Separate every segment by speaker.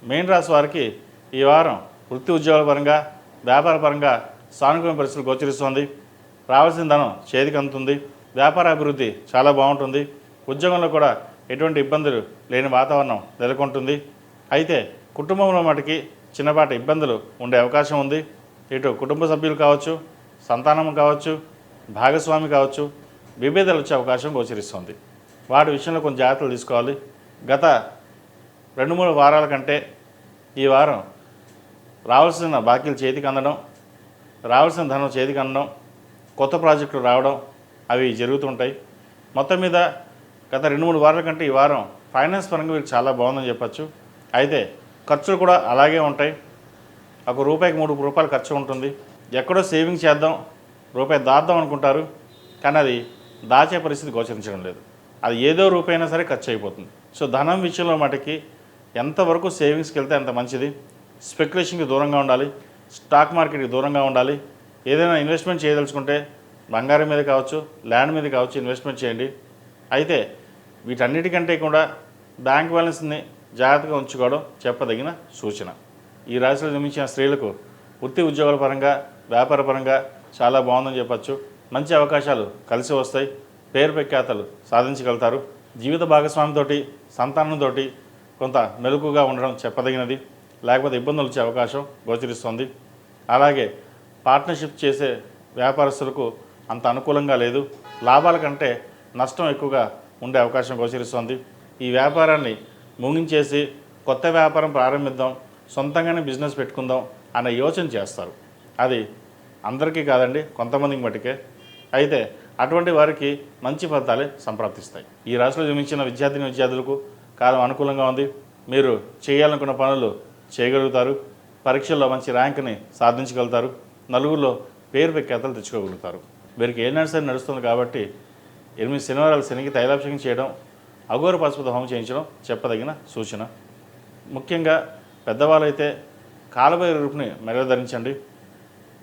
Speaker 1: మీన రాశి వారికి ఈ వారం వృత్తి ఉద్యోగాల పరంగా వ్యాపార పరంగా సానుకూల పరిస్థితులు గోచరిస్తుంది. రావాల్సిన ధనం చేతికి అందుతుంది. వ్యాపార అభివృద్ధి చాలా బాగుంటుంది. ఉద్యోగంలో కూడా ఎటువంటి ఇబ్బందులు లేని వాతావరణం నెలకొంటుంది. అయితే కుటుంబంలో మటుకి చిన్నపాటి ఇబ్బందులు ఉండే అవకాశం ఉంది. ఇటు కుటుంబ సభ్యులు కావచ్చు, సంతానం కావచ్చు, భాగస్వామి కావచ్చు, విభేదాలు వచ్చే అవకాశం గోచరిస్తుంది. వాటి విషయంలో కొంచెం జాగ్రత్తలు తీసుకోవాలి. గత 2-3 వారాల కంటే ఈ వారం రావాల్సిన బాకీలు చేతికి అందడం, రావాల్సిన ధనం చేతికి అందడం, కొత్త ప్రాజెక్టులు రావడం అవి జరుగుతుంటాయి. మొత్తం మీద గత 2-3 వారాల కంటే ఈ వారం ఫైనాన్స్ పరంగా వీరికి చాలా బాగుందని చెప్పచ్చు. అయితే ఖర్చులు కూడా అలాగే ఉంటాయి. రూపాయికి 3 రూపాయలు ఖర్చు ఉంటుంది. ఎక్కడో సేవింగ్ చేద్దాం, రూపాయి దాద్దాం అనుకుంటారు, కానీ అది దాచే పరిస్థితి గోచరించడం లేదు. అది ఏదో రూపాయినా సరే ఖర్చు అయిపోతుంది. సో ధనం విషయంలో మటుకి ఎంతవరకు సేవింగ్స్కి వెళ్తే అంత మంచిది. స్పెక్యులేషన్కి దూరంగా ఉండాలి, స్టాక్ మార్కెట్కి దూరంగా ఉండాలి. ఏదైనా ఇన్వెస్ట్మెంట్ చేయదలుచుకుంటే బంగారం మీద కావచ్చు, ల్యాండ్ మీద కావచ్చు ఇన్వెస్ట్మెంట్ చేయండి. అయితే వీటన్నిటికంటే కూడా బ్యాంక్ బ్యాలెన్స్ని జాగ్రత్తగా ఉంచుకోవడం చెప్పదగిన సూచన. ఈ రాశిలో జన్మించిన స్త్రీలకు వృత్తి ఉద్యోగాల పరంగా వ్యాపార పరంగా చాలా బాగుందని చెప్పచ్చు. మంచి అవకాశాలు కలిసి వస్తాయి. పేరు ప్రఖ్యాతలు సాధించగలుగుతారు. జీవిత భాగస్వామితోటి సంతానంతో కొంత మెలకుగా ఉండడం చెప్పదగినది. లేకపోతే ఇబ్బందులు వచ్చే అవకాశం గోచరిస్తుంది. అలాగే పార్ట్నర్షిప్ చేసే వ్యాపారస్తులకు అంత అనుకూలంగా లేదు. లాభాల కంటే నష్టం ఎక్కువగా ఉండే అవకాశం గోచరిస్తుంది. ఈ వ్యాపారాన్ని ముగించేసి కొత్త వ్యాపారం ప్రారంభిద్దాం, సొంతంగానే బిజినెస్ పెట్టుకుందాం అనే యోచన చేస్తారు. అది అందరికీ కాదండి, కొంతమందికి మటుకే. అయితే అటువంటి వారికి మంచి ఫలితాలే సంప్రాప్తిస్తాయి. ఈ రాశిలో జన్మించిన విద్యార్థులకు కాలం అనుకూలంగా ఉంది. మీరు చేయాలనుకున్న పనులు చేయగలుగుతారు. పరీక్షల్లో మంచి ర్యాంక్ని సాధించగలుగుతారు. నలుగురిలో పేరు ప్రఖ్యాతలు తెచ్చుకోగలుగుతారు. వీరికి ఏనాడు సరే నడుస్తుంది కాబట్టి 8 శనివారాలు శనికి తైలాభిషేకం చేయడం, అఘోర పశుపతి హోమం చేయించడం చెప్పదగిన సూచన. ముఖ్యంగా పెద్దవాళ్ళైతే కాలభైరవ రూపుని మెడలో ధరించండి.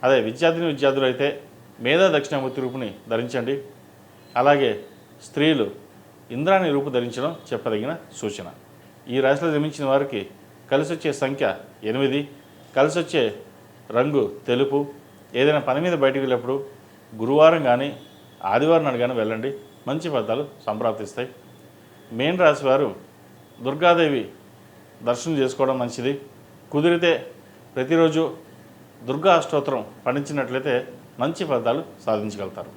Speaker 1: అదే విద్యార్థులు అయితే మేధా దక్షిణామూర్తి రూపుని ధరించండి. అలాగే స్త్రీలు ఇంద్రాణి రూపు ధరించడం చెప్పదగిన సూచన. ఈ రాశిలో జన్మించిన వారికి కలిసి వచ్చే సంఖ్య 8, కలిసి వచ్చే రంగు తెలుపు. ఏదైనా పని మీద బయటకు వెళ్ళినప్పుడు గురువారం కానీ ఆదివారం నాడు కానీ వెళ్ళండి, మంచి ఫలితాలు సంప్రాప్తిస్తాయి. మీన రాశి వారు దుర్గాదేవి దర్శనం చేసుకోవడం మంచిది. కుదిరితే ప్రతిరోజు దుర్గా అష్టోత్తరం పఠించినట్లయితే మంచి ఫలితాలు సాధించగలుగుతారు.